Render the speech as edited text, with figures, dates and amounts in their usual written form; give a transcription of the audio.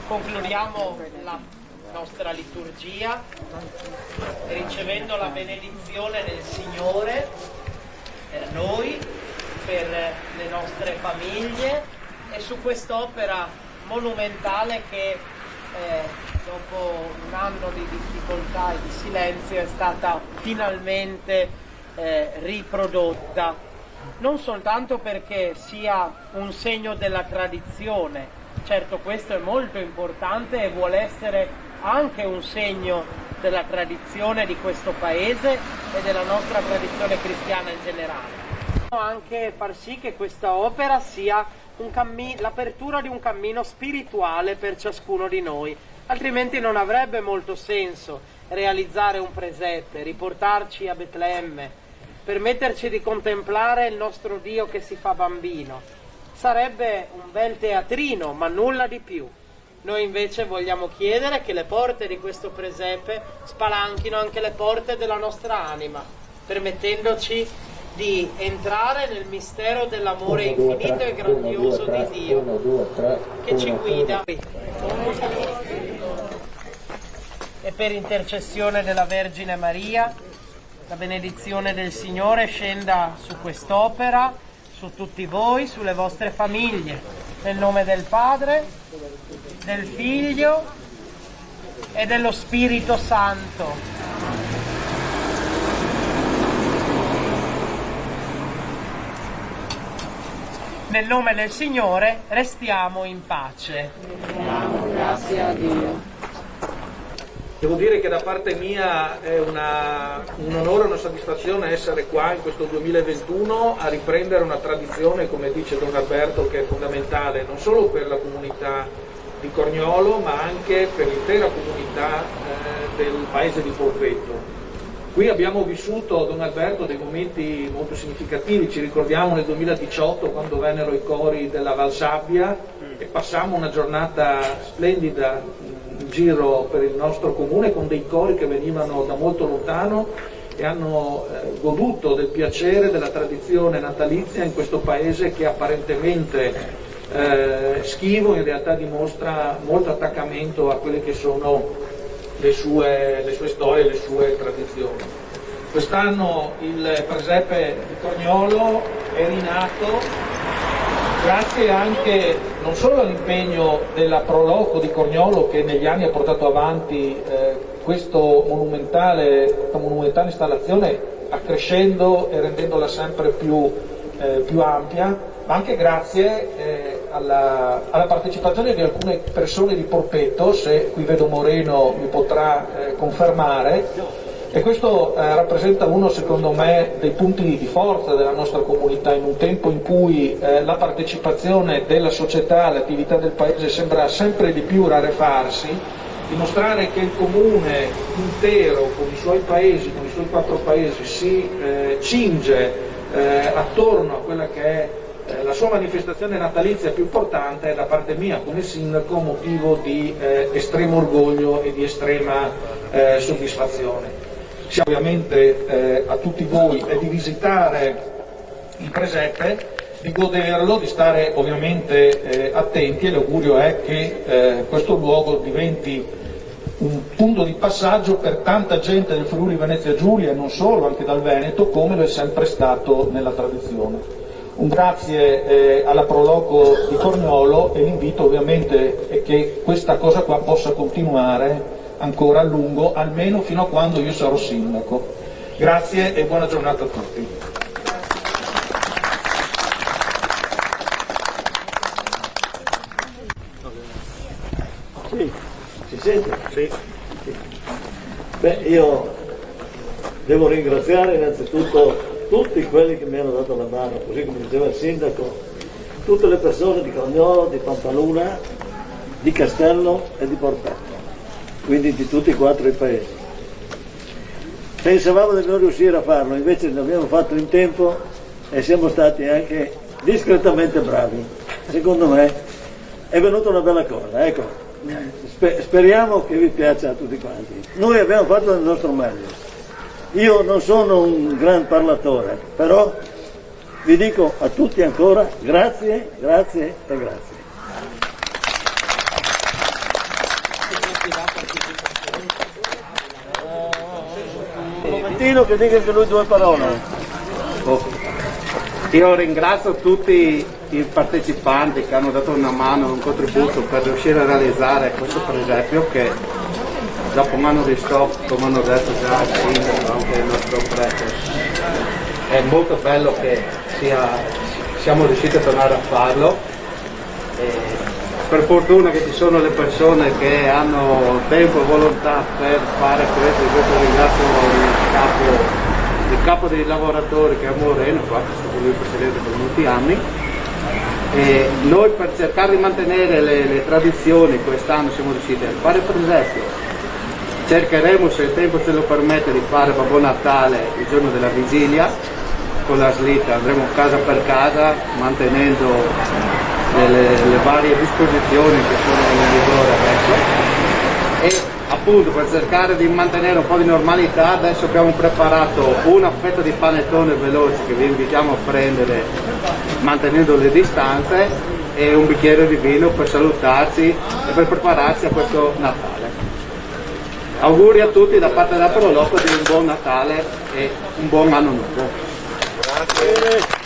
Concludiamo la nostra liturgia ricevendo la benedizione del Signore per noi, per le nostre famiglie e su quest'opera monumentale che dopo un anno di difficoltà e di silenzio è stata finalmente riprodotta, non soltanto perché sia un segno della tradizione. Certo, questo è molto importante e vuole essere anche un segno della tradizione di questo paese e della nostra tradizione cristiana in generale. Anche far sì che questa opera sia l'apertura di un cammino spirituale per ciascuno di noi, altrimenti non avrebbe molto senso realizzare un presepe, riportarci a Betlemme, permetterci di contemplare il nostro Dio che si fa bambino. Sarebbe un bel teatrino, ma nulla di più. Noi invece vogliamo chiedere che le porte di questo presepe spalanchino anche le porte della nostra anima, permettendoci di entrare nel mistero dell'amore infinito e grandioso di Dio che ci guida. E per intercessione della Vergine Maria, la benedizione del Signore scenda su quest'opera, su tutti voi, sulle vostre famiglie, nel nome del Padre, del Figlio e dello Spirito Santo. Nel nome del Signore restiamo in pace. Grazie a Dio. Devo dire che da parte mia è un onore e una soddisfazione essere qua in questo 2021 a riprendere una tradizione, come dice Don Alberto, che è fondamentale non solo per la comunità di Corniolo ma anche per l'intera comunità del paese di Polvetto. Qui abbiamo vissuto, Don Alberto, dei momenti molto significativi. Ci ricordiamo nel 2018 quando vennero i cori della Valsabbia e passammo una giornata splendida in giro per il nostro comune con dei cori che venivano da molto lontano e hanno goduto del piacere della tradizione natalizia in questo paese che apparentemente schivo in realtà dimostra molto attaccamento a quelle che sono le sue storie, le sue tradizioni. Quest'anno il presepe di Corniolo è rinato grazie anche non solo all'impegno della Proloco di Corniolo, che negli anni ha portato avanti questa monumentale installazione, accrescendo e rendendola sempre più ampia, ma anche grazie alla partecipazione di alcune persone di Polvetto, se qui vedo Moreno mi potrà confermare. E questo rappresenta uno, secondo me, dei punti di forza della nostra comunità in un tempo in cui la partecipazione della società all'attività del paese sembra sempre di più rarefarsi. Dimostrare che il comune intero, con i suoi paesi, con i suoi 4 paesi, si cinge attorno a quella che è la sua manifestazione natalizia più importante, è da parte mia come sindaco motivo di estremo orgoglio e di estrema soddisfazione. Siamo ovviamente a tutti voi di visitare il presepe, di goderlo, di stare ovviamente attenti, e l'augurio è che questo luogo diventi un punto di passaggio per tanta gente del Friuli Venezia Giulia e non solo, anche dal Veneto, come lo è sempre stato nella tradizione. Un grazie alla Proloco di Corniolo, e l'invito ovviamente è che questa cosa qua possa continuare ancora a lungo, almeno fino a quando io sarò sindaco. Grazie e buona giornata a tutti. Sì, si sente? Sì. Beh, io devo ringraziare innanzitutto tutti quelli che mi hanno dato la mano, così come diceva il sindaco, tutte le persone di Corniolo, di Pampaluna, di Castello e di Polvetto, quindi di tutti e 4 i paesi. Pensavamo di non riuscire a farlo, invece l'abbiamo fatto in tempo e siamo stati anche discretamente bravi. Secondo me è venuta una bella cosa, ecco. Speriamo che vi piaccia a tutti quanti. Noi abbiamo fatto il nostro meglio. Io non sono un gran parlatore, però vi dico a tutti ancora grazie, grazie e grazie. Pino che dica anche lui due parole. Io ringrazio tutti i partecipanti che hanno dato una mano, un contributo per riuscire a realizzare questo presepio che dopo un anno di stop, come hanno detto già il sindaco, anche il nostro prete, è molto bello che siamo riusciti a tornare a farlo. Per fortuna che ci sono le persone che hanno tempo e volontà per fare questo ringrazio il capo dei lavoratori che è Moreno, qua, che è stato lui presidente per molti anni. E noi per cercare di mantenere le tradizioni quest'anno siamo riusciti a fare il presepio. Cercheremo, se il tempo ce lo permette, di fare Babbo Natale il giorno della vigilia con la slitta, andremo casa per casa mantenendo le varie disposizioni che sono in vigore adesso e appunto per cercare di mantenere un po' di normalità adesso abbiamo preparato una fetta di panettone veloce che vi invitiamo a prendere mantenendo le distanze e un bicchiere di vino per salutarci e per prepararci a questo Natale. Auguri a tutti da parte della Proloco di un buon Natale e un buon anno nuovo. Grazie.